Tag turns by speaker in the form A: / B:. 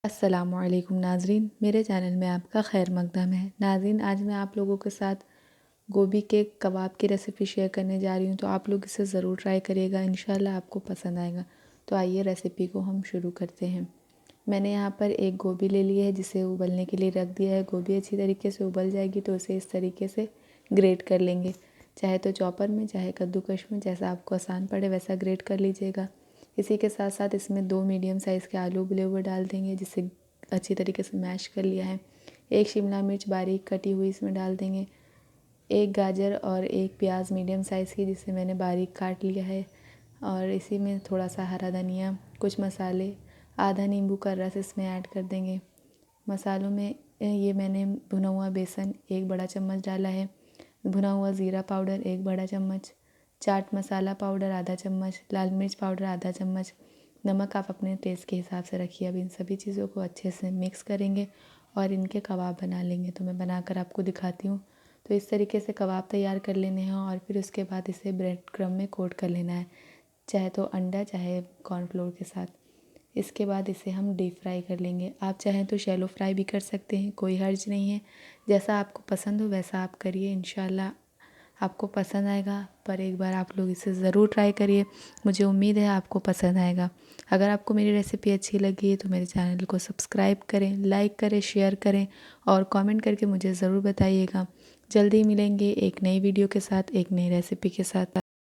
A: अस्सलामुअलैकुम नाज़रीन, मेरे चैनल में आपका खैर मकदम है। नाज़रीन, आज मैं आप लोगों के साथ गोभी के कबाब की रेसिपी शेयर करने जा रही हूँ, तो आप लोग इसे ज़रूर ट्राई करिएगा। इंशाल्लाह आपको पसंद आएगा। तो आइए रेसिपी को हम शुरू करते हैं। मैंने यहाँ पर एक गोभी ले ली है, जिसे उबलने के लिए रख दिया है। गोभी अच्छी तरीके से उबल जाएगी तो उसे इस तरीके से ग्रेट कर लेंगे, चाहे तो चॉपर में, चाहे कद्दूकश में, जैसा आपको आसान पड़े वैसा ग्रेट कर लीजिएगा। इसी के साथ साथ इसमें 2 मीडियम साइज़ के आलू उबले हुए डाल देंगे, जिसे अच्छी तरीके से मैश कर लिया है। एक शिमला मिर्च बारीक कटी हुई इसमें डाल देंगे। एक गाजर और एक प्याज मीडियम साइज़ की, जिसे मैंने बारीक काट लिया है। और इसी में थोड़ा सा हरा धनिया, कुछ मसाले, आधा नींबू का रस इसमें ऐड कर देंगे। मसालों में ये मैंने भुना हुआ बेसन 1 बड़ा चम्मच डाला है, भुना हुआ ज़ीरा पाउडर 1 बड़ा चम्मच, चाट मसाला पाउडर आधा चम्मच, लाल मिर्च पाउडर आधा चम्मच, नमक आप अपने टेस्ट के हिसाब से रखिए। अब इन सभी चीज़ों को अच्छे से मिक्स करेंगे और इनके कबाब बना लेंगे। तो मैं बनाकर आपको दिखाती हूँ। तो इस तरीके से कबाब तैयार कर लेने हैं और फिर उसके बाद इसे ब्रेड क्रम्ब में कोट कर लेना है, चाहे तो अंडा, चाहे कॉर्नफ्लोर के साथ। इसके बाद इसे हम डीप फ्राई कर लेंगे। आप चाहें तो शैलो फ्राई भी कर सकते हैं, कोई हर्ज नहीं है। जैसा आपको पसंद हो वैसा आप करिए, इंशाल्लाह आपको पसंद आएगा। पर एक बार आप लोग इसे ज़रूर ट्राई करिए, मुझे उम्मीद है आपको पसंद आएगा। अगर आपको मेरी रेसिपी अच्छी लगी है तो मेरे चैनल को सब्सक्राइब करें, लाइक करें, शेयर करें और कमेंट करके मुझे ज़रूर बताइएगा। जल्दी मिलेंगे एक नई वीडियो के साथ, एक नई रेसिपी के साथ।